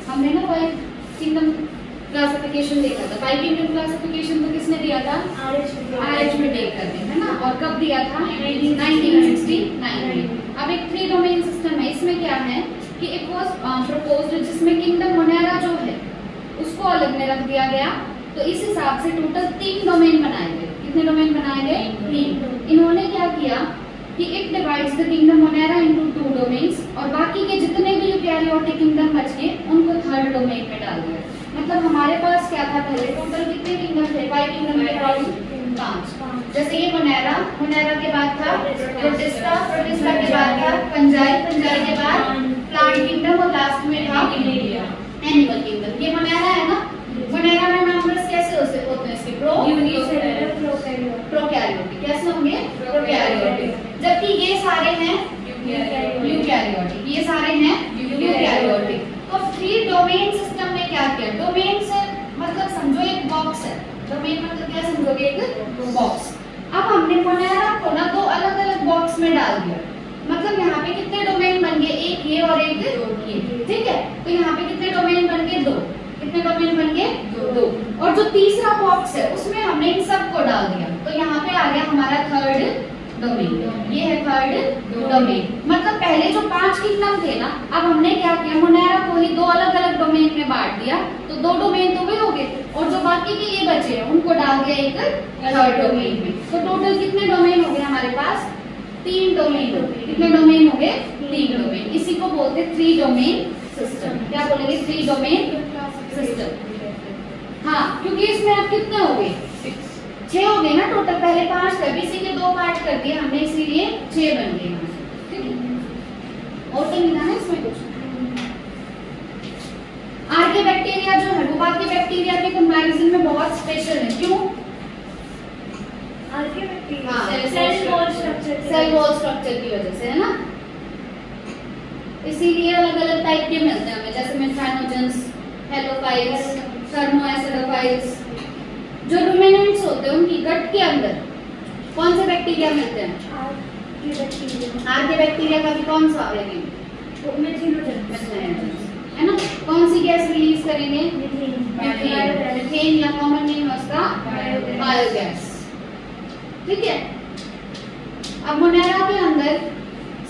हमने ना 5 kingdom classification देखा था। 5 किंगडम क्लासिफिकेशन तो किसने दिया था? RH में टेक करने, है ना। और कब दिया था? 1969 में। अब एक 3 डोमेन सिस्टम है। इसमें क्या है कि इट वाज प्रपोज्ड, जिसमें किंगडम मोनेरा जो है उसको अलग में रख दिया गया। तो इस हिसाब से टोटल 3 डोमेन बनाए गए। कितने डोमेन बनाए गए? 3। इन्होंने क्या किया कि it divides the kingdom Monera into 2 domains, और बाकी के जितने भी यूकैरियोटिक किंगडम बच गए उनको 3rd डोमेन में डाल दिया। मतलब हमारे पास क्या था पहले? टोटल कितने किंगडम थे? 5 किंगडम के अकॉर्डिंग 5। जैसे ये मोनेरा, मोनेरा के बाद था प्रोटिस्टा, प्रोटिस्टा के बाद था फंजाई, फंजाई के बाद प्लांट किंगडम, और लास्ट में था एनिमल किंगडम। ये मोनेरा है ना। मोनेरा में नंबर्स कैसे होते हैं इसके? प्रोकैरियोटिक। कैसे होंगे? प्रोकैरियोटिक। जबकि ये सारे हैं यूकैरियोटिक। ये सारे हैं यूकैरियोटिक। तो 3 डोमेन सिस्टम ने क्या किया? डोमेन से मतलब समझो एक बॉक्स है। डोमेन मतलब क्या समझोगे? एक बॉक्स। अब हमने मोनेरा को ना 2 अलग अलग बॉक्स में डाल दिया। मतलब यहाँ पे कितने डोमेन बन गए? एक ये और एक ये, ठीक है। तो यहाँ पे कितने डोमेन बन गए? 2। कितने डोमेन बन गए? 2। और जो तीसरा बॉक्स है उसमें हमने इन सबको डाल दिया। तो यहाँ पे आ गया हमारा 3rd डोमेन। ये है 3rd डोमेन। मतलब पहले जो 5 किंगडम थे ना, अब हमने क्या किया? मोनेरा को ही 2 अलग अलग डोमेन में बांट दिया। तो 2 डोमेन तो वही हो गए, और जो बाकी के ये बचे हैं उनको डाल दिया एक 3rd डोमेन में। तो टोटल कितने डोमेन हो गए हमारे पास? 3 डोमेन हो गए। कितने डोमेन हो गए? 3 डोमेन। इसी को बोलते हैं 3 डोमेन सिस्टम। क्या बोलेंगे? 3 डोमेन सिस्टम। हाँ, क्योंकि इसमें अब कितने हो गए? 6 हो गए ना टोटल। पहले 5 थे, इसी के 2 पार्ट कर दिए हमने, इसीलिए 6 बन गए। ठीक है। और तो नहीं था ना इसमें कुछ। आर्के बैक्टीरिया जो है वो बाकी बैक्टीरिया के कंपैरिजन में बहुत स्पेशल है। क्यों? आर्के बैक्टीरिया सेल वॉल स्ट्रक्चर की वजह से, है ना। इसीलिए अलग अलग टाइप के मिलते हैं हमें, जैसे मेथानोजेंस, हेलोफाइल्स, थर्मोएसिडोफाइल्स। जो रुमिनेंट्स होते हैं उनकी गट के अंदर कौन से बैक्टीरिया मिलते हैं? आर्के बैक्टीरिया का भी कौन सा है? है ना। कौन सी गैस रिलीज करेंगे? मीथेन, या कॉमन नेम है उसका बायोगैस। ठीक है। अब मोनेरा के अंदर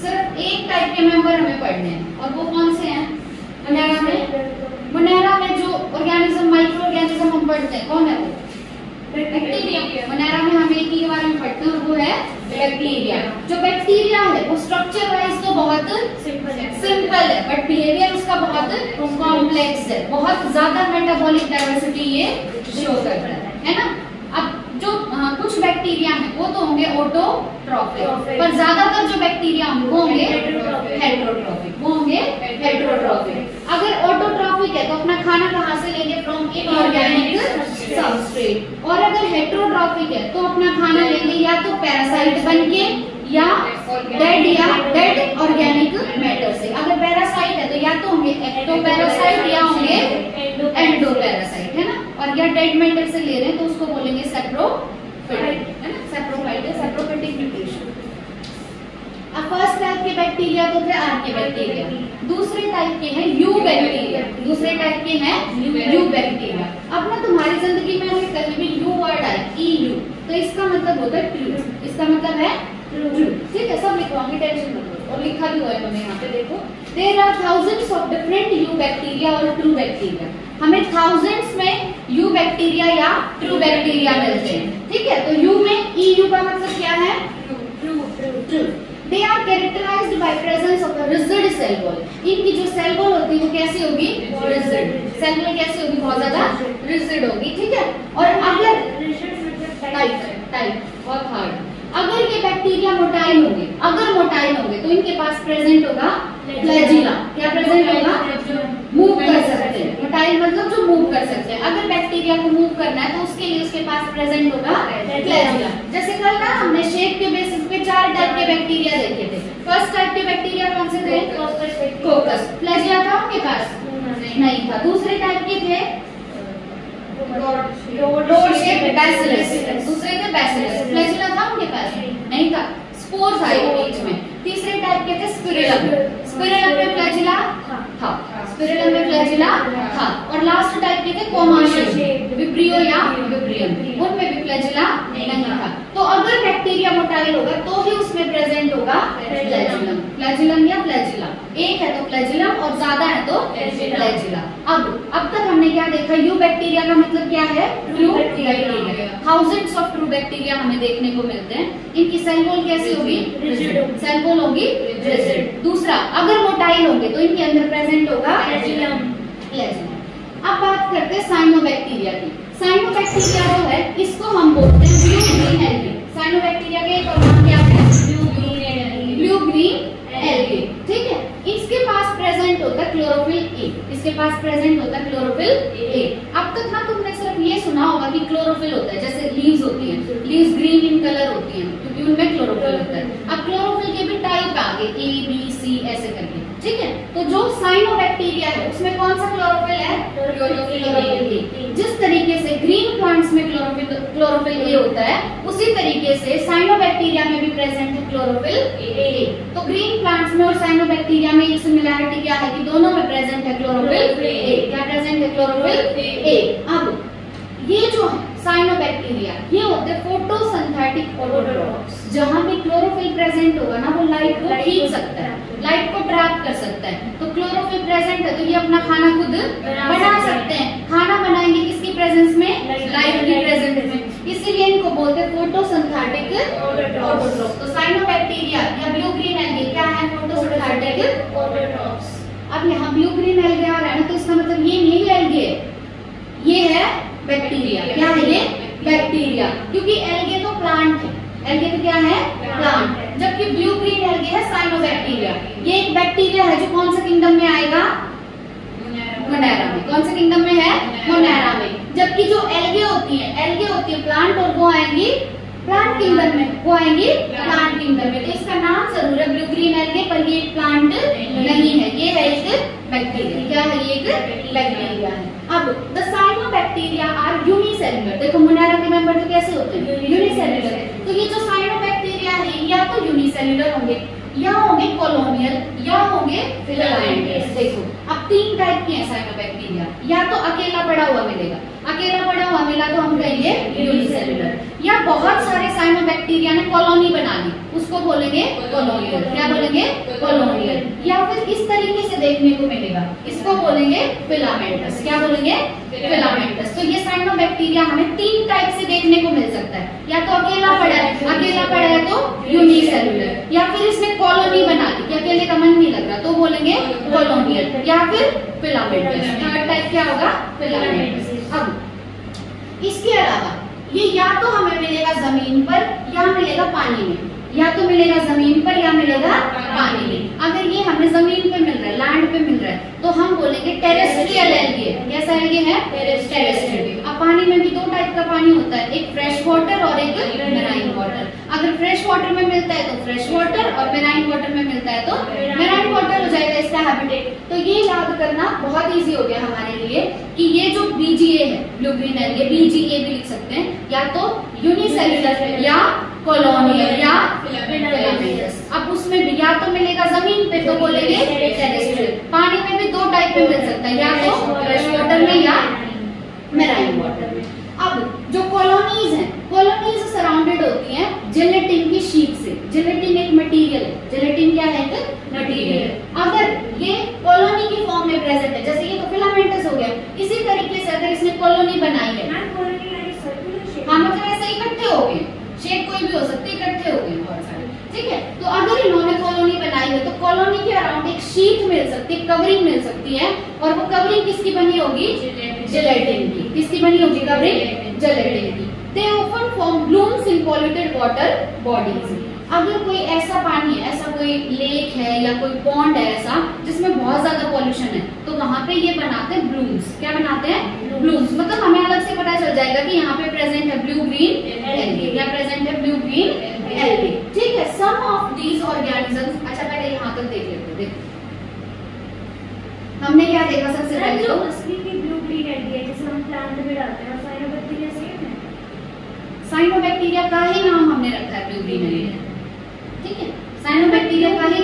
सिर्फ एक टाइप के मेंबर हमें पढ़ने हैं, और वो कौन से हैं? मोनेरा में जो ऑर्गेनिज्म, माइक्रो ऑर्गेनिज्म हम पढ़ते हैं, कौन है वो? बैक्टीरिया। मोनेरा में हम एक ही के बारे में पढ़ते हैं, और वो है बैक्टीरिया। जो बैक्टीरिया है वो स्ट्रक्चर वाइज तो बहुत सिंपल है, बट बिहेवियर उसका बहुत कॉम्प्लेक्स है। बहुत ज्यादा मेटाबॉलिक डाइवर्सिटी ये शो करता है ना। अब जो कुछ बैक्टीरिया हैं वो तो होंगे ऑटोट्रॉफिक, पर ज्यादातर जो बैक्टीरिया वो होंगे हेटेरोट्रॉफिक। वो होंगे हेटेरोट्रॉफिक। अगर ऑटोट्रॉफिक है तो अपना खाना कहाँ से लेंगे? From inorganic substrate. और अगर हेटेरोट्रॉफिक है तो अपना खाना लेंगे या तो पैरासाइट बनके, या डेड ऑर्गेनिक मैटर से। अगर पैरासाइट है तो या तो होंगे एक्टोपैरासाइट या होंगे एंडोपैरासाइट, है ना। और या डेड मैटर से ले रहे हैं तो उसको बोलेंगे सैप्रोफाइट, है ना। सैप्रोफाइट है, सैप्रोफाइटिक न्यूट्रिशन। अब फर्स्ट टाइप के बैक्टीरिया तो थे आर्के बैक्टीरिया। दूसरे टाइप के हैं यू बैक्टीरिया। दूसरे टाइप के हैं यू बैक्टीरिया। अब ना तुम्हारी जिंदगी में अगर कहीं भी यू वर्ड आए, EU, तो इसका मतलब होता है ट्रू। इसका मतलब है ट्रू। ठीक है, सब लिखवाऊंगी, टेंशन मत लो। और लिखा भी हुआ है मैंने यहाँ पे, देखो। There are thousands of different eubacteria और ट्रू बैक्टीरिया। हमें थाउजेंड्स में यू बैक्टीरिया या ट्रू बैक्टीरिया मिलते हैं। ठीक है। तो यू में EU का मतलब क्या है? True. They are characterized by presence of a rigid cell wall. इनकी जो सेल वॉल होती है वो कैसी होगी? Rigid. सेल वॉल कैसी होगी? बहुत ज्यादा rigid होगी। ठीक है। और अगर टाइट और हार्ड, अगर ये बैक्टीरिया मोटाइल होंगे, तो इनके पास प्रेजेंट होगा फ्लैजिला। क्या प्रेजेंट होगा? मूव कर सकते हैं। मोटाइल मतलब जो मूव कर सकते हैं। अगर बैक्टीरिया को मूव करना है तो उसके लिए उसके पास प्रेजेंट होगा फ्लैजिला। जैसे कल ना हमने शेप के बेसिस पे 4 टाइप के बैक्टीरिया देखे थे। फर्स्ट टाइप के बैक्टीरिया कौन से थे? कोकस। फ्लैजिला था उनके पास? नहीं था। दूसरे टाइप के थे डोर शेप बैसिलस। दूसरे थे बैसिलस। फ्लैजिला था उनके पास? नहीं था। स्पोर था बीच में। तीसरे टाइप कहते हैं स्पिरुलम। स्पिरुलम में फ्लैजिला था, स्पिरुलम में फ्लैजिला था। और लास्ट टाइप के थे कोमाशियम, विब्रियो या विब्रियम, उनमें भी फ्लैजिला नहीं था। तो अगर बैक्टीरिया मोटाइल होगा तो ही उसमें प्रेजेंट होगा फ्लैजिलम। फ्लैजिलम या फ्लैजिला, एक है तो फ्लैजिलम और ज्यादा है तो फ्लैजिला। अब तक हमने क्या देखा, यू बैक्टीरिया का मतलब क्या है, true bacteria. Thousands of true bacteria हमें देखने को मिलते हैं। इनकी सेल वॉल कैसी होगी, सेल वॉल होगी रिजिड। दूसरा, अगर मोटाइल होंगे तो इनके अंदर प्रेजेंट होगा फ्लैजिलम। अब बात करते हैं साइनोबैक्टीरिया की। साइनोबैक्टीरिया जो है इसको हम बोलते हैं ब्लू ग्रीन एल्गे। साइनोबैक्टीरिया के एक और नाम क्या है, ब्लू ग्रीन एल्गे। ठीक है, इसके पास प्रेजेंट होता है क्लोरोफिल ए, इसके पास प्रेजेंट होता है क्लोरोफिल ए। अब तक ना तुमने सिर्फ ये सुना होगा कि क्लोरोफिल होता है, जैसे लीव्स होती हैं, लीव्स ग्रीन इन कलर होती हैं क्योंकि उनमें क्लोरोफिल होता है। अब क्लोरोफिल के भी टाइप आ गए, ए बी सी ऐसे करके। ठीक है, तो जो साइनोबैक्टीरिया है उसमें कौन सा क्लोरोफिल है, क्लोरोफिल ए। जिस तरीके से ग्रीन प्लांट्स में क्लोरोफिल ए होता है, उसी तरीके से साइनोबैक्टीरिया में भी प्रेजेंट है क्लोरोफिल ए। तो ग्रीन प्लांट्स में और साइनोबैक्टीरिया में ये सिमिलैरिटी क्या है कि दोनों में प्रेजेंट है क्लोरोफिल ए। क्या प्रेजेंट है, क्लोरोफिल ए। अब ये जो है साइनोबैक्टीरिया, ये होते हैं फोटोसिंथेटिक ऑटोट्रॉफ्स। जहां भी क्लोरोफिल प्रेजेंट होगा ना, वो लाइट को खींच सकता है, लाइट को ट्रैप कर सकता है। तो क्लोरोफिल प्रेजेंट है तो ये अपना खाना खुद बना सकते हैं। खाना बनाएंगे किसकी प्रेजेंस में, लाइट की प्रेजेंस में, इसीलिए इनको बोलते हैं फोटोसिंथेटिक ऑटोट्रॉफ। तो साइनोबैक्टीरिया या ब्लू ग्रीन एल्गे क्या है, फोटोसिंथेटिक ऑटोट्रॉफ्स। अब यहाँ ब्लू ग्रीन एल्गे आ रहा है ना, तो इसका मतलब ये नहीं एल्गे, ये है बैक्टीरिया। क्या है ये, बैक्टीरिया, क्योंकि एल्गे तो प्लांट है, एल्गे तो क्या है, प्लांट। जबकि ब्लू ग्रीन एल्गे है साइनोबैक्टीरिया। ये एक बैक्टीरिया है जो कौन से किंगडम में आएगा, मोनेरा में। कौन से किंगडम में है, मोनेरा में। जबकि जो एल्गे होती है प्लांट, और वो आएंगी प्लांट किंगडम में, वो आएंगी प्लांट किंगडम में। तो इसका नाम जरूर है ब्लू ग्रीन एल्गे, पर ये प्लांट नहीं है, ये है एक बैक्टीरिया। क्या है, ये एक बैक्टीरिया है। अब द साइनोबैक्टीरिया आर यूनिसेल्युलर। देखो मोनेरा के मेंबर तो कैसे होते हैं, यूनिसेल्युलर। तो ये जो साइनोबैक्टीरिया है या तो यूनिसेल्युलर होंगे, या होंगे कॉलोनियल, या होंगे फिलामेंटस। देखो अब तीन टाइप के हैं साइनोबैक्टीरिया। या तो अकेला पड़ा हुआ मिलेगा, अकेला पड़ा हुआ मिला तो हम कहेंगे यूनिसेल्युलर। या बहुत सारे साइनोबैक्टीरिया ने कॉलोनी बना ली, उसको बोलेंगे कॉलोनियल। क्या बोलेंगे, कॉलोनियल। या फिर इस तरीके से देखने को मिलेगा, इसको बोलेंगे फिलामेंटस। क्या बोलेंगे, फिलामेंटस। तो ये साइनोबैक्टीरिया हमें तीन टाइप से देखने को मिल सकता है। या तो अकेला पड़ा है तो यूनिसेल्युलर, या फिर इसने कॉलोनी बना ली कि अकेले का मन नहीं लग रहा तो बोलेंगे कॉलोनियल, या फिर फिलामेंटस। थर्ड टाइप क्या होगा, फिलामेंटस। अब इसके अलावा ये या तो हमें मिलेगा जमीन पर या मिलेगा पानी में, या तो मिलेगा जमीन पर या मिलेगा पानी में। अगर ये हमें जमीन पे मिल रहा है, लैंड पे मिल रहा है, तो हम बोलेंगे टेरेस्ट्रियल एल्गे। कैसा एल्गे है, टेरेस्ट्रियल। अब पानी में भी दो टाइप का पानी होता है, एक फ्रेश वाटर और एक मेराइन वाटर। अगर फ्रेश वाटर में मिलता है तो फ्रेश वाटर, और मेराइन वाटर में मिलता है तो मेराइन वाटर हो जाएगा इसका हैबिटेट। तो ये याद करना बहुत इजी हो गया हमारे लिए कि ये जो बीजीए है, ब्लू ग्रीन एल्गे, बीजीए भी लिख सकते हैं, या तो यूनिसेल्युलर या कॉलोनियल या फिलामेंटस। अब उसमें भी या तो मिलेगा जमीन पे तो बोलेंगे टेरेस्ट्रियल। पानी में भी दो टाइप में मिल सकता है, या तो फ्रेश वाटर में या मेराइन वाटर में। अब जो कॉलोनीज हैं, कॉलोनीज सराउंडेड होती हैं जेलेटिन की शीट से। जेलेटिन एक मटेरियल है, जेलेटिन क्या है, एक मटेरियल। अगर ये कॉलोनी की फॉर्म में प्रेजेंट है, जैसे ये तो फिलामेंटस हो गया, इसी तरीके से अगर इसने कॉलोनी बनाई है, हाँ मतलब ऐसे इकट्ठे हो गए, शेप कोई भी हो सकती है, इकट्ठे हो गए बहुत सारे। ठीक है, तो अगर इन्होंने कॉलोनी बनाई है तो कॉलोनी के अराउंड एक शीट मिल सकती है, कवरिंग मिल सकती है। और वो कवरिंग किसकी बनी होगी, जेलेटिन की। किसकी बनी होगी कवरिंग, जेलेटिन की। They often form blooms in polluted water bodies. अगर कोई ऐसा पानी है, ऐसा कोई लेक है या कोई पॉन्ड है ऐसा जिसमें बहुत ज्यादा पॉल्यूशन है, तो वहां पे ये बनाते हैं ब्लूम्स। क्या बनाते हैं, ब्लूम्स। मतलब हमें अलग से पता चल जाएगा कि यहाँ पे प्रेजेंट है ब्लू ग्रीन एल्गे, क्या प्रेजेंट है, ब्लू ग्रीन एल्गे। ठीक है, सम ऑफ दीज ऑर्गेनिजम्स। अच्छा पहले यहाँ तक देख लेते हैं। हमने क्या देखा सबसे पहले, तो असली की ब्लू ग्रीन एल्गे है जिसे हम प्लांट में डालते हैं, और साइनोबैक्टीरिया सेम है। साइनोबैक्टीरिया का ही नाम हमने रखा है ब्लू ग्रीन एल्गे। ठीक है, साइनोबैक्टीरिया का ही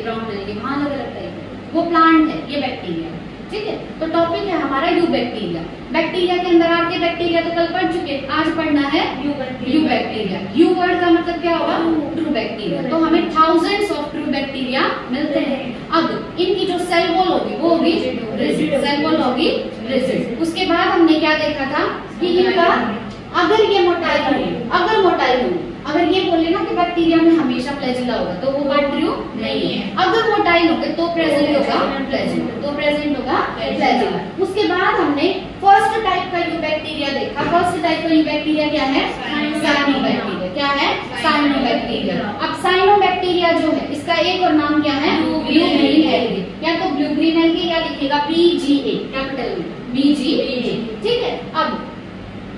ग्राउंड लेंगे, वहां अलग अलग टाइप है, वो प्लांट है, ये बैक्टीरिया है। ठीक है, तो टॉपिक है हमारा यू बैक्टीरिया। बैक्टीरिया के अंदर आके बैक्टीरिया तो कल पढ़ चुके, आज पढ़ना है यू बैक्टीरिया। यू वर्ड का मतलब क्या होगा? True bacteria. तो हमें थाउजेंड्स ऑफ ट्रू बैक्टीरिया मिलते हैं। अब इनकी जो सेल वॉल होगी वो होगी रिजिड, सेल वॉल होगी रिजिड। उसके बाद हमने क्या देखा था कि इनका अगर ये मोटाई हो, अगर मोटाई हो, अगर ये बोले ना कि बैक्टीरिया में हमेशा फ्लैजिला होगा तो वो बात ट्रू नहीं है। अगर मोटाई होगा तो प्रेजेंट होगा फ्लैजिला, तो प्रेजेंट होगा फ्लैजिला। उसके बाद हमने फर्स्ट टाइप का यू बैक्टीरिया देखा। फर्स्ट टाइप का यू बैक्टीरिया क्या है? साइनोबैक्टीरिया। क्या है? साइनोबैक्टीरिया। अब साइनोबैक्टीरिया जो है इसका एक और नाम क्या है? ब्लू ग्रीन एल्गी, या तो ब्लू ग्रीन एल्गी या लिखेगा BGA कैपिटल में, BGA। ठीक है, अब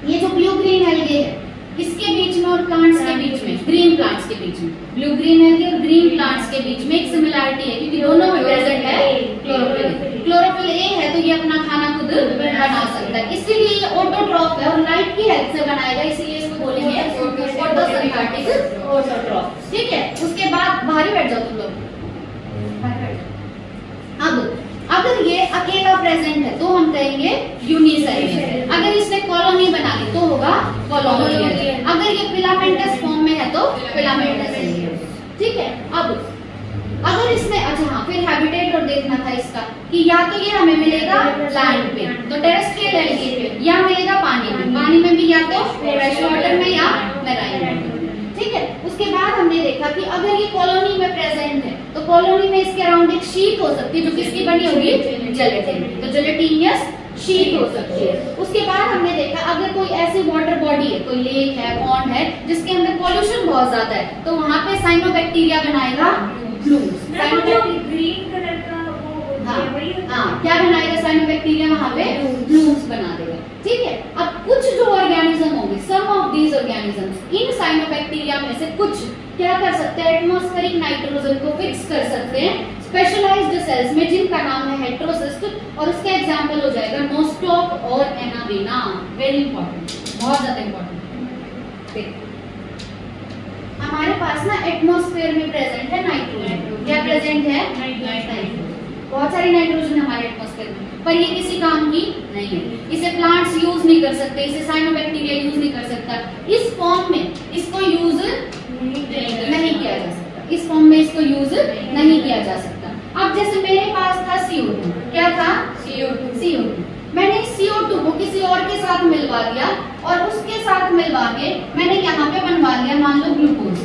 ये जो ब्लू ग्रीन एल्गे है इसके बीच में और प्लांट्स के बीच में, ग्रीन प्लांट्स के बीच में, ब्लू ग्रीन एल्गे और ग्रीन प्लांट्स के बीच में एक सिमिलरिटी है क्योंकि दोनों में प्रेजेंट है क्लोरोफिल। क्लोरोफिल ए है तो ये अपना खाना खुद बना सकता है, इसीलिए ये ऑटोट्रॉफ है और लाइट की हेल्प से बनाएगा, इसीलिए इसको बोलेंगे फोटोसिंथेटिक ऑटोट्रॉफ। ठीक है, उसके बाद बाहर बैठ जाओ तुम लोग। अब अगर ये अकेला प्रेजेंट है तो हम कहेंगे यूनिसेलुलर। अगर इसने कॉलोनी बना ली तो होगा कॉलोनियल। अगर ये फिलामेंटस फॉर्म में है तो फिलामेंटस है। ठीक है, अब अगर इसमें अच्छा हाँ फिर हैबिटेट और देखना था इसका कि या तो ये हमें मिलेगा लैंड पे तो टेरेस्ट्रियल एल्गी पे, या मिलेगा पानी में, पानी में भी या तो फ्रेश वाटर में या मैराइन वाटर। ठीक है, उसके बाद हमने देखा कि अगर ये कॉलोनी में प्रेजेंट है तो कॉलोनी में इसके अराउंड एक शीट हो सकती है जो किसकी बनी होगी? जेलेटिन, तो जेलेटिनियस शीट हो सकती है। उसके बाद हमने देखा अगर कोई ऐसी वाटर बॉडी है, कोई लेक है, पॉन्ड है जिसके अंदर पॉल्यूशन बहुत ज्यादा है तो वहां पे साइनोबैक्टीरिया बनाएगा ब्लूम्स। ग्रीन कलर का क्या बनाएगा? साइनोबैक्टीरिया वहां पे ब्लूम्स बना देगा। ठीक है, अब कुछ जो ऑर्गेनिज्म होंगे, सम ऑफ दीज ऑर्गेनिजम्स, इन साइनोबैक्टीरिया में से कुछ क्या कर सकते हैं? एटमॉस्फेरिक नाइट्रोजन को फिक्स कर सकते हैं स्पेशलाइज्ड सेल्स में जिनका नाम है हेटेरोसिस्ट, और उसका एग्जांपल हो जाएगा नोस्टॉक और एनाबेना। वेरी इंपॉर्टेंट, बहुत ज्यादा इंपॉर्टेंट। हमारे पास ना एटमॉस्फेयर में प्रेजेंट है नाइट्रोजन। क्या प्रेजेंट है? नाइट्रोजन। बहुत सारी नाइट्रोजन हमारे एटमॉस्फेयर में, पर ये किसी काम की नहीं है। इसे प्लांट्स यूज नहीं कर सकते, इसे साइनोबैक्टीरिया यूज नहीं कर सकता। इस फॉर्म में इसको यूज नहीं किया जा सकता, इस फॉर्म में इसको यूज नहीं किया जा सकता। अब जैसे मेरे पास था CO2, क्या था? CO2। मैंने CO2 को किसी और के साथ मिलवा दिया और उसके साथ मिलवा के मैंने यहाँ पे बनवा लिया मान लो ग्लूकोज।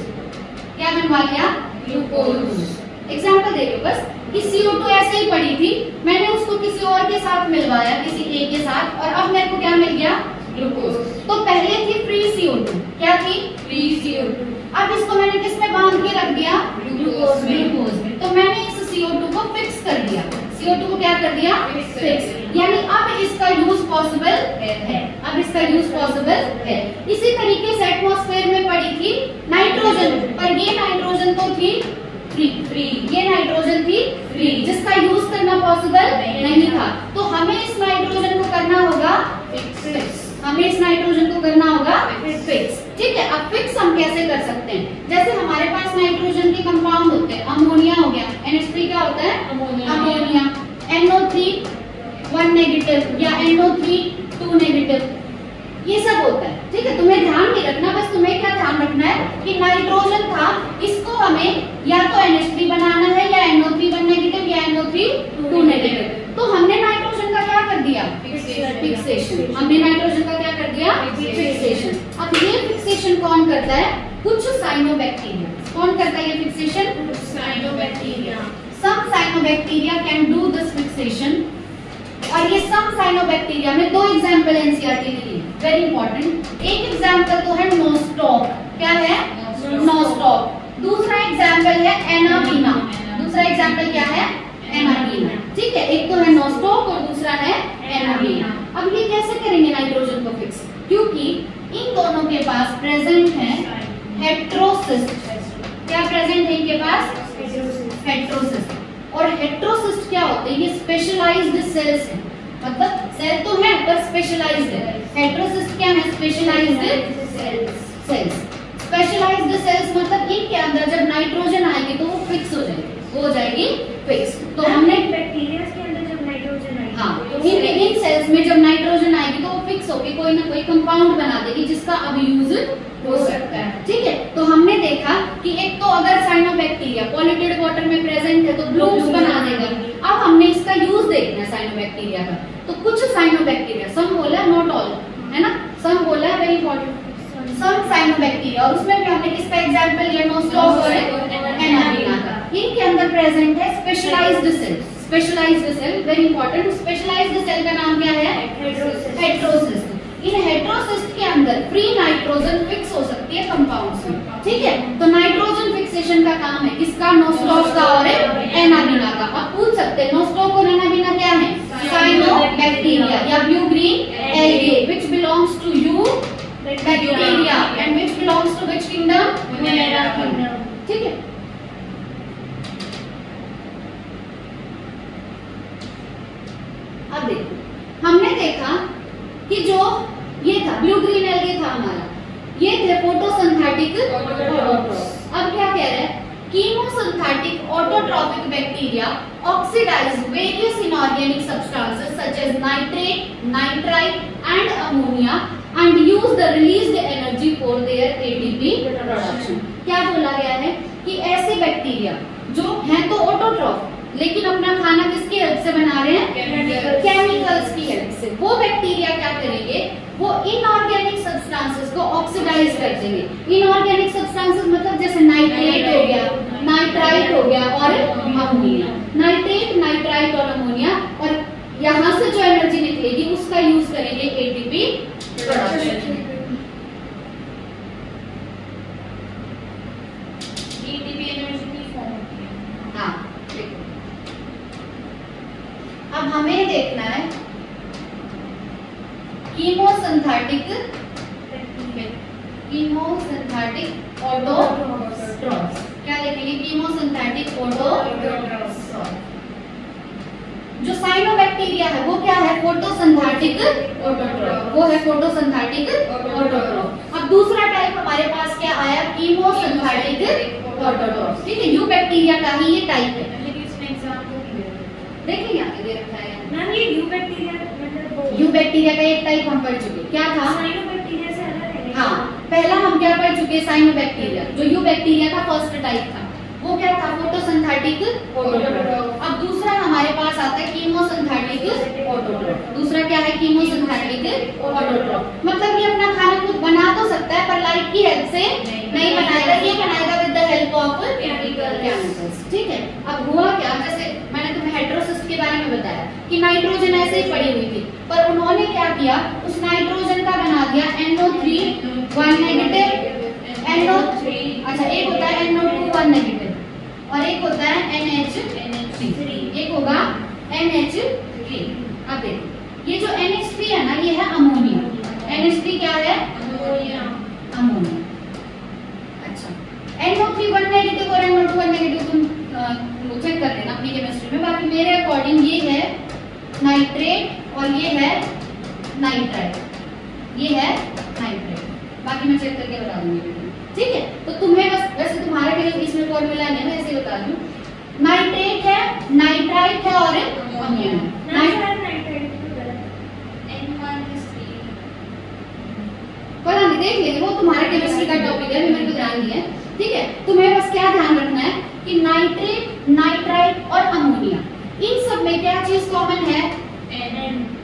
क्या बनवा लिया? ग्लूकोज। एग्जाम्पल दे रही हूँ बस कि CO2 ऐसे ही पड़ी थी, मैंने उसको किसी और के साथ मिलवाया, किसी A के साथ, और अब मेरे को क्या मिल गया? ग्लूकोज। तो पहले थी फ्री CO2, क्या थी? Free CO2। अब इसको मैंने किस में बांध के रख दिया? ग्लूकोज में। तो मैंने इस CO2 को फिक्स कर दिया। CO2 को क्या कर दिया? फिक्स। यानी अब इसका यूज पॉसिबल है, अब इसका यूज पॉसिबल है। इसी तरीके से एटमॉस्फेयर में पड़ी थी नाइट्रोजन, पर ये नाइट्रोजन तो थी फ्री, ये नाइट्रोजन थी फ्री, जिसका यूज करना पॉसिबल नहीं था। तो हमें इस नाइट्रोजन को करना होगा फिक्स, हमें इस नाइट्रोजन को करना होगा फिक्स। ठीक है, अब फिक्स हम कैसे कर सकते हैं? जैसे हमारे पास नाइट्रोजन के कंपाउंड होते हैं, अमोनिया हो गया, NH3 क्या होता है? अमोनिया। NO3 1 नेगेटिव या NO3 2 नेगेटिव, ये सब होता है। ठीक है, तुम्हें ध्यान नहीं रखना, बस तुम्हें क्या ध्यान रखना है कि नाइट्रोजन था, इसको हमें या तो NH3 बनाना है या NO3 1 नेगेटिव या NO3 2 नेगेटिव। तो हमने नाइट्रोजन का क्या कर दिया? फिक्सेशन। हमने नाइट्रोजन का क्या कर दिया? फिक्सेशन। अब ये फिक्सेशन कौन करता है? कुछ साइनोबैक्टीरिया। कौन करता है ये fixation? Cyanobacteria. Some cyanobacteria can do this fixation, और ये सम साइनोबैक्टीरिया में दो एग्जांपल एनसीईआरटी ने दी, वेरी इंपॉर्टेंट। एक एग्जांपल तो है नोस्टॉक, क्या है? नोस्टॉक। दूसरा एग्जांपल है एनाबीना। दूसरा एग्जांपल क्या है? एनाबीना। ठीक है, एक तो है नोस्टॉक और दूसरा है एनाबीना। अब ये कैसे करेंगे नाइट्रोजन को फिक्स? क्योंकि इन दोनों के पास प्रेजेंट है हेटेरोसिस्ट। क्या प्रेजेंट है इनके पास? हेटेरोसिस्ट। और हेटेरोसिस्ट क्या होते हैं? ये स्पेशलाइज्ड सेल्स हैं, मतलब सेल तो है पर स्पेशलाइज्ड है। हेटेरोसिस्ट क्या है? Specialised sales. स्पेशलाइज्ड सेल्स मतलब इनके अंदर जब नाइट्रोजन आएगी तो वो फिक्स हो जाएगी। वो हो जाएगी फिक्स। तो हमने बैक्टीरिया के अंदर जब नाइट्रोजन आएगी, हाँ, इन सेल्स में जब नाइट्रोजन आएगी तो वो फिक्स होकर कोई ना कोई कंपाउंड बना देगी जिसका अब यूज हो सकता है। ठीक है, तो हमने देखा कि एक तो अगर साइनोबैक्टीरिया पॉल्यूटेड वाटर में प्रेजेंट है तो ब्लूम्स बना देगा। अब हमने इसका यूज देखना है साइनोबैक्टीरिया का। तो कुछ साइनोबैक्टीरिया, सम बोला है नॉट ऑल, है ना, सम बोला है वेरी इंपॉर्टेंट, सम साइनोबैक्टीरिया, और उसमें भी हमने किसका एग्जांपल लिया, नोस्टॉक और एनाबीना का। इनके अंदर प्रेजेंट है specialised cell, specialised cell very important. Specialised cell का नाम क्या है, हेटेरोसिस्ट। इन हेटेरोसिस्ट के अंदर फ्री नाइट्रोजन फिक्स हो सकती है कंपाउंड्स में। ठीक है, तो नाइट्रोजन फिक्सेशन का काम है किसका, नोस्टॉक का और एनाबीना का। आप पूछ सकते हैं नोस्टॉक और एनाबीना क्या है, साइनोबैक्टीरिया या blue green algae which belongs to eubacteria and which belongs to which kingdom, Monera kingdom. ठीक है, अब देखो हमने देखा कि जो ये था ब्लू ग्रीन एल्गे था हमारा, ये थे फोटोसिंथेटिक ऑटोट्रॉफ। अब क्या कह रहे हैं, chemosynthetic autotrophic bacteria oxidise various inorganic substances such as nitrate, nitrite and ammonia and use the released energy for their ATP production. क्या बोला गया है कि ऐसे बैक्टीरिया जो हैं तो ऑटोट्रॉफ लेकिन अपना खाना किसकी हेल्प से बना रहे हैं, केमिकल्स की हेल्प से। वो बैक्टीरिया क्या करेंगे, वो इनऑर्गेनिक सब्सटेंसेस को ऑक्सीडाइज कर देंगे। इनऑर्गेनिक सब्सटेंसेस मतलब जैसे नाइट्रेट हो गया, नाइट्राइट हो गया और अमोनिया। नाइट्रेट, नाइट्राइट और अमोनिया, और यहाँ से जो एनर्जी निकलेगी उसका यूज करेंगे एटीपी प्रोडक्शन। एटीपी एनर्जी की फॉर्म होती है। हाँ, अब हमें देखना है कीमोसिंथेटिक ऑटोट्रॉफ्स। क्या देखेंगे, कीमोसिंथेटिक ऑटोट्रॉफ्स। जो साइनोबैक्टीरिया है वो क्या है, फोटोसिंथेटिक ऑटोट्रॉफ, वो है फोटोसिंथेटिक ऑटोट्रॉफ। अब दूसरा टाइप हमारे पास क्या आया, कीमोसिंथेटिक ऑटोट्रॉफ। ठीक है, यू बैक्टीरिया का ही ये टाइप है। देखिए यहाँ पे दे रखा है मैम, ये यू बैक्टीरिया मतलब यू बैक्टीरिया का एक टाइप हम पढ़ चुके, क्या था, साइनोबैक्टीरिया से अलग है। हाँ, पहला हम क्या पढ़ चुके, साइनोबैक्टीरिया। जो यू बैक्टीरिया का फर्स्ट टाइप था वो क्या था, फोटोसिंथेटिक ऑटोट्रॉफ। अब दूसरा हमारे पास आता है कीमोसिंथेटिक ऑटोट्रॉफ। दूसरा क्या है, कीमोसिंथेटिक ऑटोट्रॉफ। मतलब ये अपना खाना खुद बना तो सकता है पर लाइट की हेल्प से नहीं बनाएगा, ये बनाएगा with the help of chemicals. ठीक है, अब हुआ क्या, जैसे मैंने तुम्हें हेटेरोसिस्ट के बारे में बताया कि नाइट्रोजन ऐसे ही पड़ी हुई थी, पर उन्होंने क्या किया, उस नाइट्रोजन का बना दिया NO3 1 नेगेटिव, NO3 अच्छा एक होता है NO2 1 नेगेटिव और एक होता है NH3, एक होगा NH3। अब देखो ये जो NH3 है ना, ये है अमोनिया। NH3 क्या है, अमोनिया। अच्छा, NO3 1 नेगेटिव और NO2 1 नेगेटिव तुम चेक कर लेना अपनी केमिस्ट्री में। बाकी मेरे अकॉर्डिंग ये है नाइट्रेट और ये है नाइट्राइट, ये है नाइट्रेट। बाकी मैं चेक करके बता दूंगी। ठीक है, तो तुम्हें बस वैसे तुम्हारे के लिए इसमें फॉर्मूला नहीं है, मैं ऐसे बता दूं। नाइट्रेट है, नाइट्राइट है और अमोनिया। पता नहीं, देख लेंगे, वो तुम्हारे केमिस्ट्री का टॉपिक है, मेरे को ध्यान नहीं है। ठीक है, तुम्हें बस क्या ध्यान रखना है कि नाइट्रेट, नाइट्राइट और अमोनिया, इन सब में क्या चीज कॉमन है,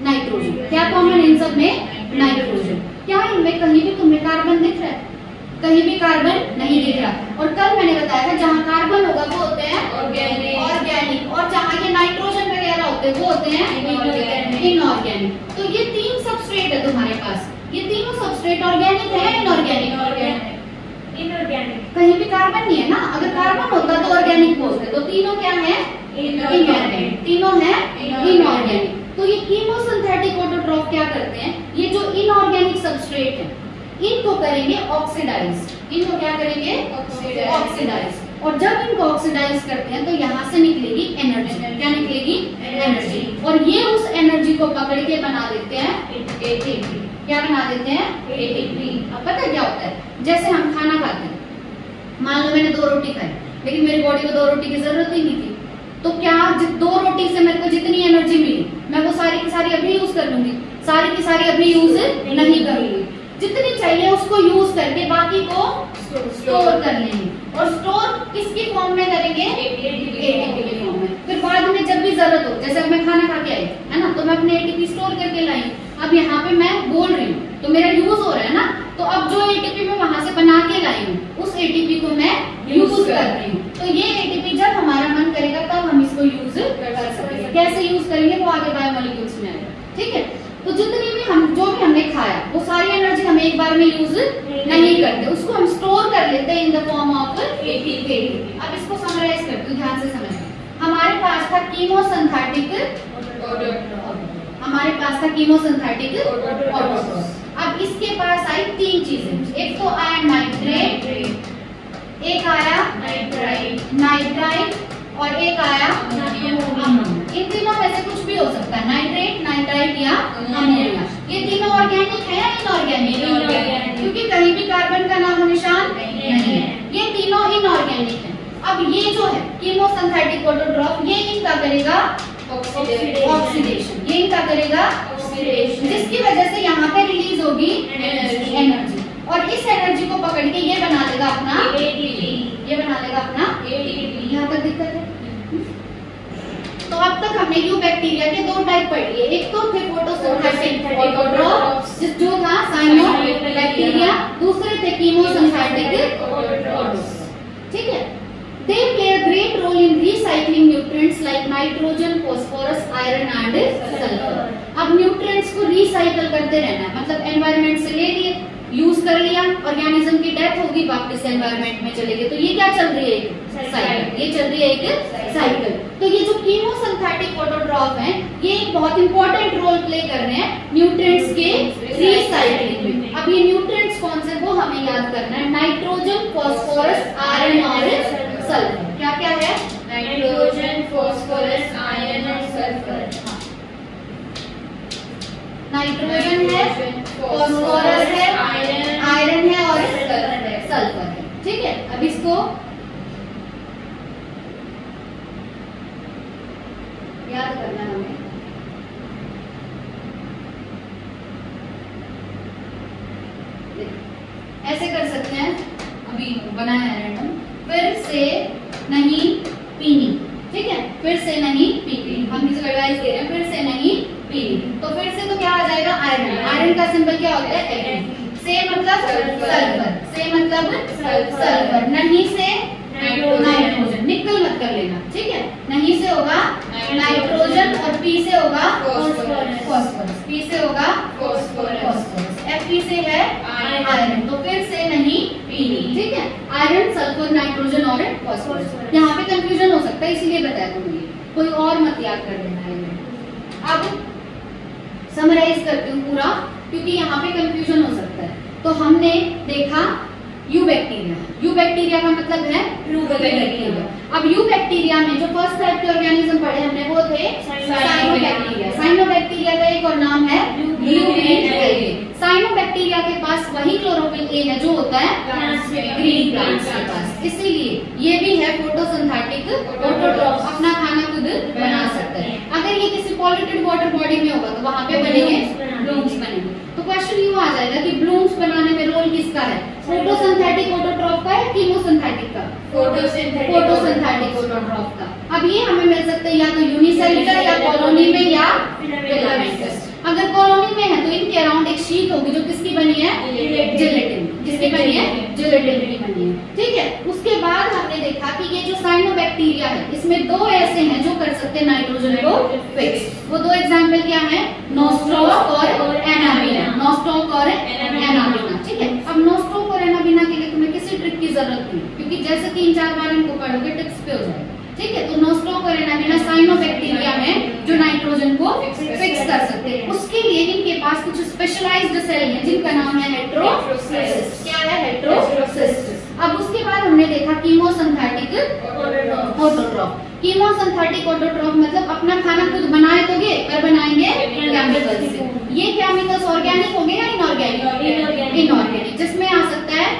नाइट्रोजन। क्या कॉमन इन सब में, नाइट्रोजन। क्या इनमें कहीं भी तुम्हें कार्बन दिख रहा है, कहीं भी कार्बन नहीं दिख रहा। और कल मैंने बताया था जहाँ कार्बन होगा वो होते हैं ऑर्गेनिक, और जहाँ ये नाइट्रोजन वगैरह होते हैं वो होते हैं इनऑर्गेनिक। तो ये तीन सबस्ट्रेट है तुम्हारे पास, ये तीनों सबस्ट्रेट ऑर्गेनिक है, इनऑर्गेनिक, कहीं भी कार्बन नहीं है ना। अगर कार्बन होता तो ऑर्गेनिक बोलते, तो तीनों क्या है, इनऑर्गेनिक, तीनों है इनऑर्गेनिक। तो ये कीमोसिंथेटिक ऑटोट्रॉफ क्या करते हैं, ये जो इनऑर्गेनिक सबस्ट्रेट है इनको करेंगे ऑक्सीडाइज। इनको क्या करेंगे, ऑक्सीडाइज। और जब इनको ऑक्सीडाइज करते हैं तो यहाँ से निकलेगी एनर्जी। क्या निकलेगी, एनर्जी। और ये उस एनर्जी को पकड़ के बना देते हैं एटीपी। क्या बना देते हैं, एटीपी। अब पता क्या होता है, जैसे हम खाना खाते हैं, मान लो मैंने 2 रोटी खाई, लेकिन मेरी बॉडी को 2 रोटी की जरूरत ही नहीं थी। तो क्या 2 रोटी से मेरे को जितनी एनर्जी मिली मैं वो सारी की सारी अभी यूज कर लूंगी? सारी की सारी अभी यूज नहीं करूंगी। जितनी चाहिए उसको यूज करके बाकी को स्टोर कर लेंगे। और स्टोर किसकी फॉर्म में करेंगे? एटीपी के फॉर्म में। फिर बाद में जब भी जरूरत हो, जैसे अब मैं खाना खा के आई है ना, तो मैं अपने एटीपी स्टोर करके लाई। अब यहाँ पे मैं बोल रही हूँ तो मेरा यूज हो रहा है ना, तो अब जो एटीपी मैं वहां से बना के लाई हूँ उस एटीपी को मैं यूज कर रही हूँ। तो ये एटीपी जब हमारा मन करेगा तब हम इसको यूज कर सकेंगे। कैसे यूज करेंगे वो आगे बायोमोलिक्यूल्स में आएगा। ठीक है, तो जितनी भी जो भी हमने खाया वो सारी एनर्जी हम एक बार में यूज नहीं करते, उसको हम स्टोर कर लेते हैं in the form of ATP. अब इसको समराइज करती हूँ, ध्यान से समझना। हमारे पास था कीमोसिंथेटिक ऑटोट्रोफ। अब इसके पास आई 3 चीजें। एक तो आया नाइट्रेट, एक आया नाइट्राइट और एक आया अमोनिया। इन तीनों में से कुछ भी हो सकता है, नाइट्रेट, नाइट्राइट या अमोनिया। ये तीनों ऑर्गेनिक है या इनऑर्गेनिक? क्योंकि कहीं भी कार्बन का नामो निशान नहीं है। ये तीनों इनऑर्गेनिक है। अब ये जो है कीमोसिंथेटिक ऑटोट्रोफ, ये इनका करेगा ऑक्सीडेशन, ये इनका करेगा ऑक्सीडेशन, जिसकी वजह से यहाँ पे रिलीज होगी एनर्जी। और इस एनर्जी को पकड़ के ये बना लेगा अपना एटीपी। यहाँ तक दिक्कत है? तो अब तक हमने यूबैक्टीरिया के 2 टाइप पढ़ लिए। एक तो थे फोटोसिंथेटिक ऑटोट्रोफ जो था साइनोबैक्टीरिया, दूसरे थे कीमोसिंथेटिक ऑटोट्रोफ। ठीक है, they play a great role in recycling nutrients like nitrogen, phosphorus, iron and sulfur। अब न्यूट्रिएंट्स को रिसाइकल करते रहना है, मतलब एनवायरनमेंट से ले लिए, यूज कर लिया, ऑर्गेनिज्म की डेथ होगी, वापस एनवायरनमेंट में चले गए। तो ये क्या चल रही है? एक साइकिल। ये चल रही है एक साइकिल। तो ये जो कीमोसिंथेटिक ऑटोट्रोफ हैं, ये एक बहुत इंपॉर्टेंट रोल प्ले कर रहे हैं न्यूट्रिएंट्स के रिसाइकलिंग में। अब ये न्यूट्रिएंट्स कौन से वो हमें याद करना है। नाइट्रोजन, फॉस्फोरस, आयरन और सल्फर। क्या क्या है? नाइट्रोजन, फॉस्फोरस, आयरन और सल्फर। नाइट्रोजन है, फॉस्फोरस है, आयरन है और सल्फर है। ठीक है, अब इसको याद करना है हमें। ऐसे कर सकते हैं, अभी बनाया है रैंडम। फिर से नहीं पीनी। ठीक है, फिर से नहीं पीनी। हम किसी को एडवाइस दे रहे हैं, फिर से नहीं पीनी। तो फिर से तो क्या आ जाएगा? आयरन। आयरन का सिंबल क्या होता है? से मतलब सल्फर, से मतलब सल्फर। नहीं से नाइट्रोजन, निकल मत कर लेना। ठीक है, नहीं से होगा नाइट्रोजन और पी से होगा फॉस्फोरस, पी से होगा फॉस्फोरस, एफ से है आयरन। तो फिर से नहीं पीनी। ठीक है, आयरन, सल्फर, नाइट्रोजन और फॉस्फोरस। यहाँ पे कंफ्यूजन हो सकता है, इसलिए बताया तुमने, कोई और मत याद कर देना है। अब समराइज करती हूँ पूरा, क्योंकि यहाँ पे कंफ्यूजन हो सकता है। तो हमने देखा यूबैक्टीरिया। यूबैक्टीरिया का मतलब है बैक्टीरिया। अब यूबैक्टीरिया में जो फर्स्ट टाइप के ऑर्गेनिज्म पढ़े हमने वो थे साइनोबैक्टीरिया। साइनोबैक्टीरिया का एक और नाम है ब्लूमिंग। साइनोबैक्टीरिया के पास वही क्लोरोफिल ए है जो होता है ग्रीन प्लांट्स के पास, इसीलिए ये भी है फोटोसिंथेटिक ऑटोट्रोफ, अपना खाना खुद बना सकता है। अगर ये किसी पॉल्यूटेड वाटर बॉडी में होगा तो वहां पे बनेंगे ब्लूम्स बनेंगे। तो क्वेश्चन ये आ जाएगा कि ब्लूम्स बनाने में रोल किसका है? फोटोसिंथेटिक ऑटोट्रोफ का है कीमोसिंथेटिक का? फोटोसिंथेटिक ऑटोट्रोफ का। अब ये हमें मिल सकता है या तो यूनिसेलुलर या कॉलोनी में या फिलामेंटस। अगर कॉलोनी में है तो इनके अराउंड एक शीट होगी जो किसकी बनी है? जिलेटिन। किसकी बनी है? जिलेटिन की बनी है। ठीक है, उसके बाद हमने देखा कि ये जो साइनोबैक्टीरिया है इसमें 2 ऐसे हैं जो कर सकते हैं नाइट्रोजन को फिक्स। वो 2 एग्जाम्पल क्या है? नोस्टॉक और एनाबिना। नोस्टॉक और एनाबिना। ठीक है, अब नोस्टॉक और एनाबिना के लिए तुम्हें किसी ट्रिक की जरूरत नहीं, क्योंकि जैसे 3-4 बार इनको पढ़ोगे टिप्स पे हो जाएगा। ठीक है, तो नोस्टॉक और एनाबिना साइनोबैक्टीरिया में जो नाइट्रोजन को फिक्स कर सकते हैं। उसके लिए इनके पास कुछ स्पेशलाइज्ड सेल हैं जिनका नाम है हेटेरोसिस्ट। क्या है? हेटेरोसिस्ट। अब उसके बाद हमने देखा कीमोसिंथेटिक ऑटोट्रोफ। कीमोसिंथेटिक ऑटोट्रोफ मतलब अपना खाना खुद बनाए तोगे पर बनाएंगे केमिकल से। ये केमिकल्स ऑर्गेनिक होंगे या इनऑर्गेनिक? इनऑर्गेनिक, जिसमें आ सकता है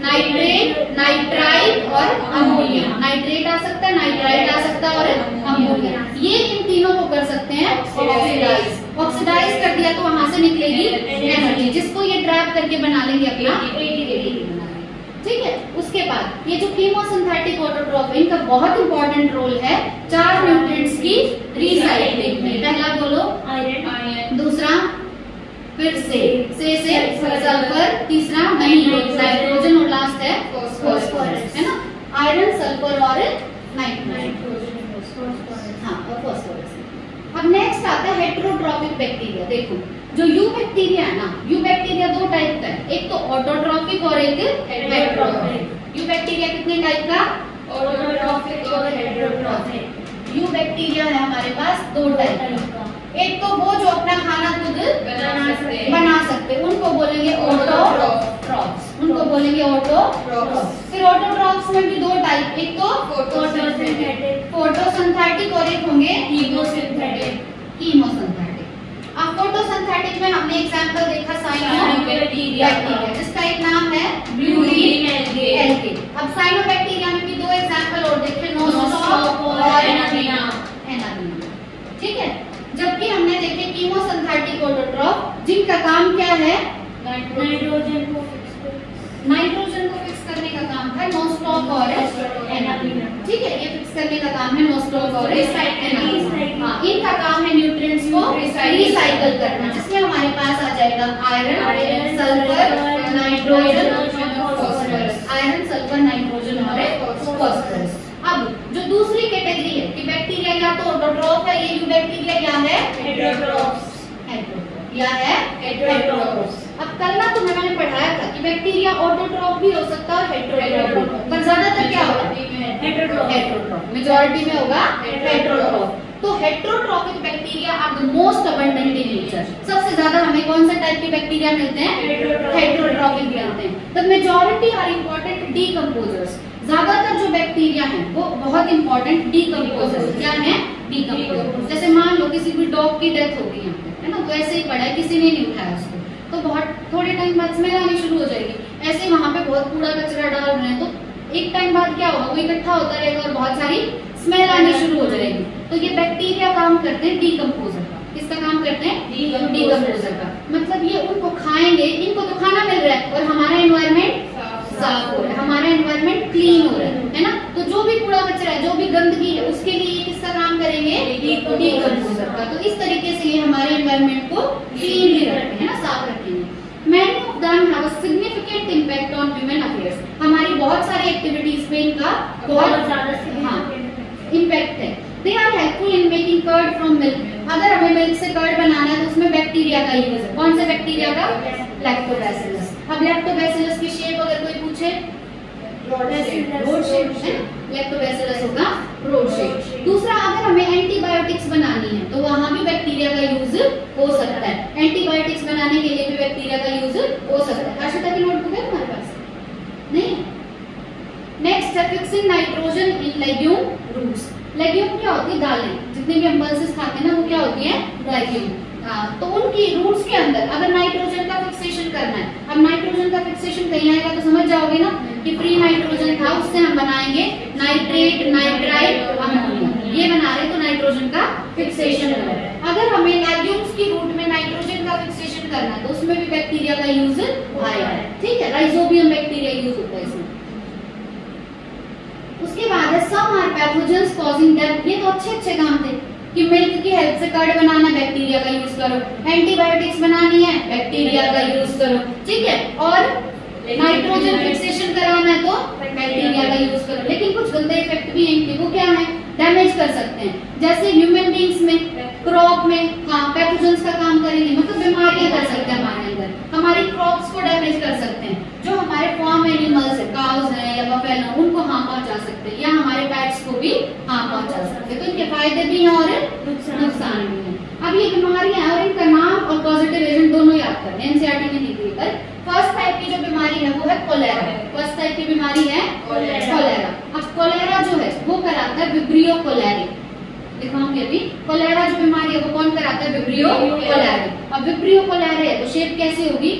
नाइट्रेट, नाइट्राइट और अमोनिया। नाइट्रेट आ सकता है, नाइट्राइट आ सकता है और अमोनिया। ये इन तीनों को कर सकते हैं ऑक्सीडाइज। ऑक्सीडाइज कर दिया तो वहां से निकलेगी एनर्जी, जिसको ये ट्रैप करके बना लेंगे अपना एटीपी। ठीक है, उसके बाद ये जो कीमोसिंथेटिक ऑटोट्रॉफ, इनका बहुत इंपॉर्टेंट रोल है 4 न्यूट्रिएंट्स की रिसाइक्लिंग में। पहला बोलो आयरन, दूसरा फिर से सल्फर, तीसरा नाइट्रोजन और लास्ट है फॉस्फोरस, है ना। आयरन, सल्फर और नाइट्रोजन, हाँ और फॉस्फोरस। अब नेक्स्ट आता है हेटेरोट्रॉफिक बैक्टीरिया। देखो जो यू बैक्टीरिया है ना, यू बैक्टीरिया 2 टाइप का है, एक तो ऑटोट्रॉफिक और एक हेटेरोट्रॉफिक। यू बैक्टीरिया कितने टाइप का? ऑटोट्रॉफिक और हेटेरोट्रॉफिक। यू बैक्टीरिया है हमारे पास 2 टाइप का। एक तो वो जो अपना खाना खुद बना सकते, उनको बोलेंगे ऑटोट्रॉफ्स, उनको बोलेंगे ऑटोट्रॉफ्स। फिर ऑटोट्रॉफ्स में भी 2 टाइप, एक तो फोटोसिंथेटिक और एक होंगे कीमोसिंथेटिक। अब फोटोसिंथेटिक में हमने एग्जांपल देखा साइनोबैक्टीरिया, जिसका एक नाम है ब्यूरीन एल्गे। अब साइनोबैक्टीरिया में भी 2 एग्जांपल और देखे, नोस्टॉक और एनाबीना। ठीक है, जबकि हमने देखे कीमोसिंथेटिक ऑटोट्रॉफ, जिनका काम क्या है? नाइट्रोजन को फिक्स करने का काम है नोस्टॉक और एनाबीना। ठीक है, ये फिक्स करने का काम है नोस्टॉक और एनाबीना। हाँ, इनका काम है न्यूट्रिएंट्स को रिसाइकल करना, जिसमें हमारे पास आ जाएगा iron, sulphur, nitrogen, phosphorus. Iron, sulphur, nitrogen और फॉस्फोरस। अब जो दूसरी कैटेगरी है कि बैक्टीरिया या तो ऑटोट्रॉफ है, ये यू बैक्टीरिया या है हेटेरोट्रॉफ्स, या है हेटेरोट्रॉफ्स। अब कल ना तुम्हें मैंने पढ़ाया था कि बैक्टीरिया ऑटोट्रॉफ भी हो सकता है और हेटेरोट्रॉफ, पर ज्यादातर क्या होगा? हेटेरोट्रॉफ। मेजॉरिटी में होगा हेटेरोट्रॉफ। तो heterotrophic bacteria are the most abundant in nature. सबसे ज्यादा हमें कौन से टाइप के बैक्टीरिया मिलते हैं? हेटेरोट्रॉफिक मिलते हैं। The majority are important decomposers. ज्यादातर जो बैक्टीरिया हैं वो बहुत इंपॉर्टेंट डीकंपोजर्स। क्या है? डीकंपोजर। जैसे मान लो किसी भी डॉग की डेथ हो गई है ना, तो ऐसे ही पड़ा है, किसी ने नहीं उठाया उसको, तो बहुत थोड़े टाइम बाद स्मेल आनी शुरू हो जाएगी। ऐसे वहां पे बहुत कूड़ा कचरा डाल रहे हैं, तो एक टाइम बाद क्या होगा, वो इकट्ठा होता रहेगा और बहुत सारी स्मेल आनी शुरू हो जाएगी। तो ये बैक्टीरिया काम करते हैं डीकंपोजर का। किसका काम करते हैं? डीकंपोजर का। मतलब ये उनको खाएंगे, इनको तो खाना मिल रहा है और हमारा एनवायरमेंट साफ हो रहा है, हमारा एनवायरमेंट क्लीन हो रहा है ना। तो जो भी कूड़ा कचरा है, जो भी गंदगी है, उसके लिए किसका काम करेंगे? डीकंपोजर का। तो इस तरीके से ये हमारे एनवायरमेंट को क्लीन भी रखते हैं ना, साफ रखेंगे। Many of them have a significant impact on human affairs. हमारी बहुत सारी एक्टिविटीज पे इनका बहुत ज्यादा इम्पैक्ट है। They are helpful in making curd from milk. अगर हमें मिल्क से कर्ड बनाना है तो उसमें बैक्टीरिया का यूज है। कौन से बैक्टीरिया का? लैक्टोबैसिलस। अब लैक्टोबैसिलस की शेप अगर कोई पूछे, रोड शेप है, लैक्टोबैसिलस होगा रोड शेप। दूसरा, अगर हमें एंटीबायोटिक्स बनानी है तो वहां भी बैक्टीरिया का यूज हो सकता है। एंटीबायोटिक्स बनाने के लिए भी बैक्टीरिया का यूज हो सकता है। आशिता की नोटबुक है हमारे पास? नहीं। नेक्स्ट है fixing nitrogen in legume roots. Legume क्या होती है? दालें। जितने भी हम पल्सेस खाते हैं ना, वो क्या होती है? लेग्यूम। तो उनकी रूट्स के अंदर अगर नाइट्रोजन का फिक्सेशन करना है, अब नाइट्रोजन का फिक्सेशन कहीं आएगा तो समझ जाओगे ना कि फ्री नाइट्रोजन था, उससे हम बनाएंगे नाइट्रेट, नाइट्राइट, अमोनिया। ये बना रहे तो नाइट्रोजन का फिक्सेशन हो रहा है। अगर हमें लेग्यूम्स की रूट में नाइट्रोजन का फिक्सेशन करना है तो उसमें भी बैक्टीरिया का यूज आएगा। ठीक है, राइजोबियम बैक्टीरिया यूज होता है इसमें। उसके बाद है some are pathogens causing death. ये तो अच्छे काम थे कि मिल्क की हेल्प से कर्ड बनाना, बैक्टीरिया का यूज करो। एंटीबायोटिक्स बनानी है, बैक्टीरिया का यूज करो। ठीक है, और नाइट्रोजन फिक्सेशन कराना है तो बैक्टीरिया का यूज करो। लेकिन कुछ गंदे इफेक्ट भी हैं, वो क्या है? डैमेज कर सकते हैं। जैसे ह्यूमन बींग्स में, क्रॉप में पैथोजेंस का काम करेंगे, मतलब बीमारियां कर सकते हैं हमारे अंदर, हमारी क्रॉप्स को डैमेज कर सकते हैं। जो हमारे फार्म एनिमल्स है, काउज है या बफेलो, उनको हार्म पहुंचा सकते हैं, या हमारे पेट्स को भी हार्म पहुंचा सकते हैं। तो इनके फायदे भी हैं और नुकसान भी हैं। अब ये बीमारियां और इनका नाम और पॉजिटिव एजेंट दोनों याद करने, एनसीईआरटी में दी गई। पर फर्स्ट टाइप की जो बीमारी है वो है कोलेरा। फर्स्ट टाइप की बीमारी है कोलेरा। अब कोलेरा जो है वो कराता है विब्रियो कोलेरी। दिखाऊंगी अभी। कोलेरा जो बीमारी है वो कौन कराता है? Vibrio cholerae. अब विब्रियो कोलेरी है तो शेप कैसी होगी?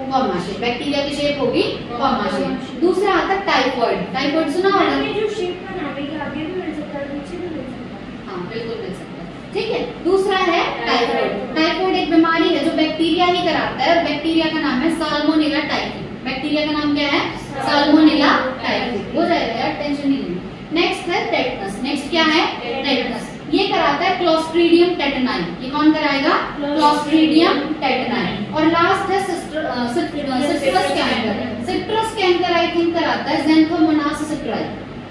कॉमा शेप, बैक्टीरिया की शेप होगी कॉमा शेप। दूसरा आता है टाइफॉइड। टाइफॉइड सुना होगा? ये जो शेप का नाम है कि आगे भी मिल सकता है, पीछे भी मिल सकता है। हाँ बिल्कुल मिल सकता है। ठीक है, दूसरा है टाइफॉइड। टाइफॉइड एक बीमारी है जो बैक्टीरिया ही कराता है, और बैक्टीरिया का नाम है साल्मोनेला टाइफी। बैक्टीरिया का नाम क्या है? Salmonella typhi. हो जाएगा यार, टेंशन नहीं लेनी। नेक्स्ट है टेटनस। नेक्स्ट क्या है? टेटनस। ये कराता है क्लोस्ट्रीडियम टेटनाई। ये कौन कराएगा? क्लोस्ट्रीडियम टेटनाई। और लास्ट है citrus canker. Citrus canker I think कराता है ज़ैंथोमोनास सिट्राई।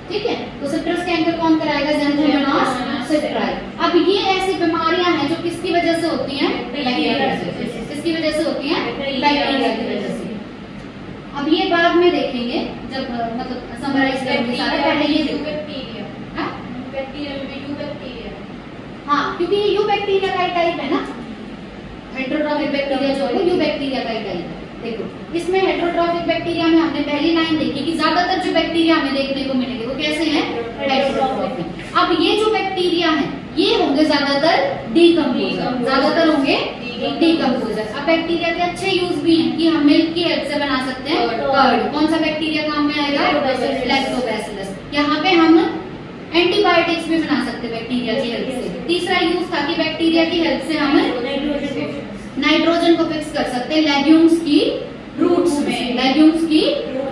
ठीक है, तो सिट्रस कैंकर कौन कराएगा? Xanthomonas citri. अब ये ऐसी बीमारियां हैं जो किसकी वजह से होती हैं? बैक्टीरिया से। किसकी वजह से होती हैं? बैक्टीरिया की वजह से। अब ये बाद में देखेंगे जब मतलब समराइज करेंगे सारे। पहले ये देखो बैक्टीरिया। हां, बैक्टीरिया में यू बैक्टीरिया। हां, क्योंकि ये यू बैक्टीरिया का टाइप है ना। हेटेरोट्रॉफिक बैक्टीरिया जो है यू बैक्टीरिया का टाइप है। देखो, इसमें हेटेरोट्रॉफिक बैक्टीरिया में हमने पहली लाइन देखी कि ज्यादातर जो बैक्टीरिया हमें देखने को मिलेंगे वो कैसे हैं? हेटेरोट्रॉफिक। अब ये जो बैक्टीरिया हैं ये होंगे ज्यादातर डीकंपोजर। ज्यादातर होंगे डीकंपोजर। अब बैक्टीरिया के अच्छे यूज भी हैं कि हम मिल्क की हेल्प से बना सकते हैं कर्ड। कौन सा बैक्टीरिया काम में आएगा? लैक्टोबैसिलस। यहाँ पे हम एंटीबायोटिक्स भी बना सकते हैं बैक्टीरिया की हेल्प से। तीसरा यूज था कि बैक्टीरिया की हेल्प से हम नाइट्रोजन को फिक्स कर सकते हैं लेग्यूम्स की रूट्स में। लेग्यूम्स की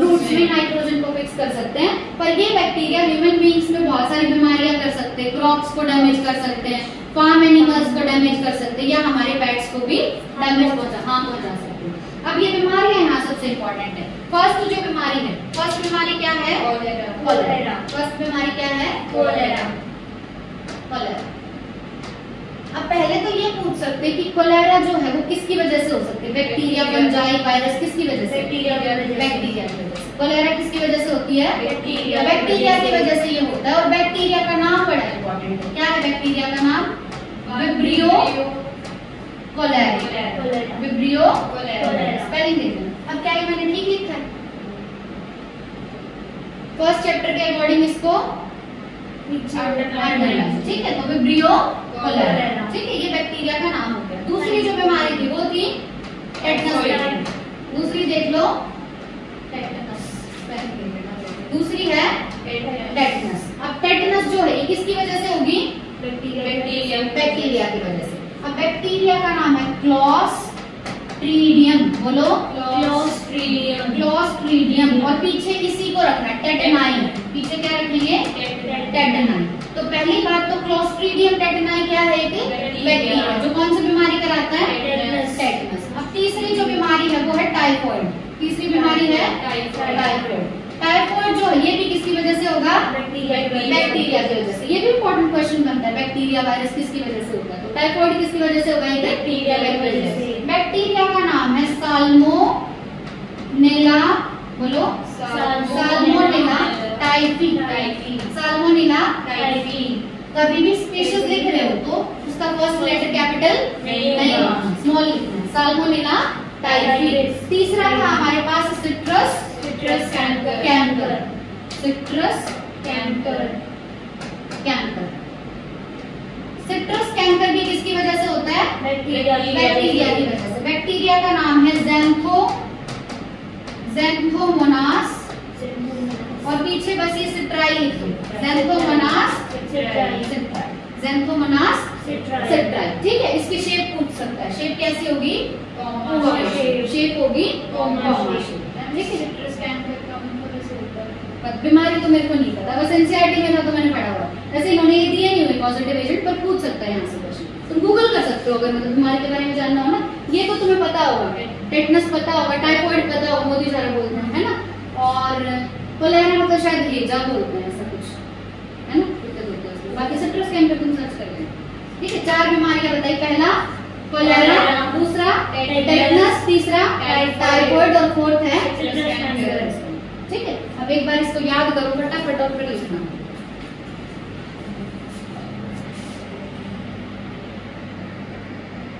रूट्स में नाइट्रोजन को फिक्स कर सकते हैं। पर ये बैक्टीरिया ह्यूमन बीइंग्स में बहुत सारी बीमारियां कर सकते हैं। क्रॉप्स को डैमेज कर सकते हैं, फार्म एनिमल्स को डैमेज कर सकते हैं, या हमारे पेट्स को भी डैमेज पहुंचा सकते हैं। अब ये बीमारियां यहाँ सबसे इम्पोर्टेंट है। फर्स्ट जो बीमारी है, फर्स्ट बीमारी क्या है? कोलेरा। फर्स्ट बीमारी क्या है? कोलेरा। अब पहले तो ये पूछ सकते हैं कि कोलेरा जो है वो किसकी वजह से हो सकती है? बैक्टीरिया, फंजाई, वायरस, किसकी वजह से? बैक्टीरिया की वजह से। कोलेरा किसकी वजह से होती है? बैक्टीरिया की वजह से ये होता है। और बैक्टीरिया का नाम बड़ा इंपॉर्टेंट है। क्या है बैक्टीरिया का नाम? Vibrio cholera. Vibrio cholera. Spelling देखना। अब क्या ये मैंने ठीक लिखा है? फर्स्ट चैप्टर के अकॉर्डिंग इसको ठीक है, तो विब्रियो कोलेरा। ठीक है, ये बैक्टीरिया का नाम हो गया। दूसरी जो बीमारी थी वो थी टेटनस। दूसरी देख लो, टेटनस। दूसरी है टेटनस। अब टेटनस जो है ये किसकी वजह से होगी? बैक्टीरिया की वजह से। अब बैक्टीरिया का नाम है क्लोस्ट्रीडियम। बोलो, क्लोस्ट्रीडियम। और पीछे इसी को रखना है टेटनाई। पीछे क्या रखेंगे? टेटनाई। तो पहली बात तो क्लोस्ट्रीडियम टेटनाई क्या है? एक बैक्टीरिया जो कौन सी बीमारी कराता है? टेटनस। अब तीसरी जो बीमारी है वो है टाइफॉइड। तीसरी बीमारी है टाइफॉइड। टाइफॉइड जो है ये भी किसकी वजह से होगा? बैक्टीरिया की वजह से। ये भी इम्पोर्टेंट क्वेश्चन बनता है, बैक्टीरिया वायरस किसकी वजह से होगा? तो टाइफॉइड किसकी वजह से होगा? बैक्टीरिया की वजह से। बैक्टीरिया का नाम है साल्मोनेला। बोलो, साल्मोनेला टाइफी। Salmonella typhi. कभी भी स्पीशीज लिख रहे हो तो उसका फर्स्ट लेटर कैपिटल नहीं, स्मॉल लिखना है। Salmonella typhi. तीसरा था हमारे पास citrus canker. Citrus canker. Citrus canker भी किसकी वजह से होता है? बैक्टीरिया की वजह से। बैक्टीरिया का नाम है ज़ैंथोमोनास। और पीछे बस ये सिट्राई लिखो, ज़ैंथोमोनास सिट्राई। ठीक है, इसकी शेप पूछ सकता है। शेप कैसी होगी? शेप होगी कॉमा शेप। ठीक है, सिट्रस कैंकर का बीमारी तो मेरे को नहीं पता, बस एनसीईआरटी में था तो मैंने पढ़ा हुआ। वैसे इन्होंने ये दिया नहीं हुई पॉजिटिव एजेंट, पर पूछ सकता है यहाँ से क्वेश्चन। तुम गूगल कर सकते हो अगर मतलब बीमारी के बारे में जानना हो ना। ये तो तुम्हें पता होगा, टेटनस पता होगा, टाइफॉइड पता होगा, मोदी सारा बोलते हैं, है ना। और कोलेरा मतलब शायद हेजा बोलते हैं, ऐसा कुछ है ना, बोलते हैं। बाकी सिट्रस कैंकर तुम सर्च कर लेना। ठीक है, 4 बीमारियां बताई। पहला कोलेरा, दूसरा टेटनस, तीसरा टाइफॉइड और फोर्थ है। ठीक है, अब एक बार इसको याद करो फटाफट और फिर लिखना।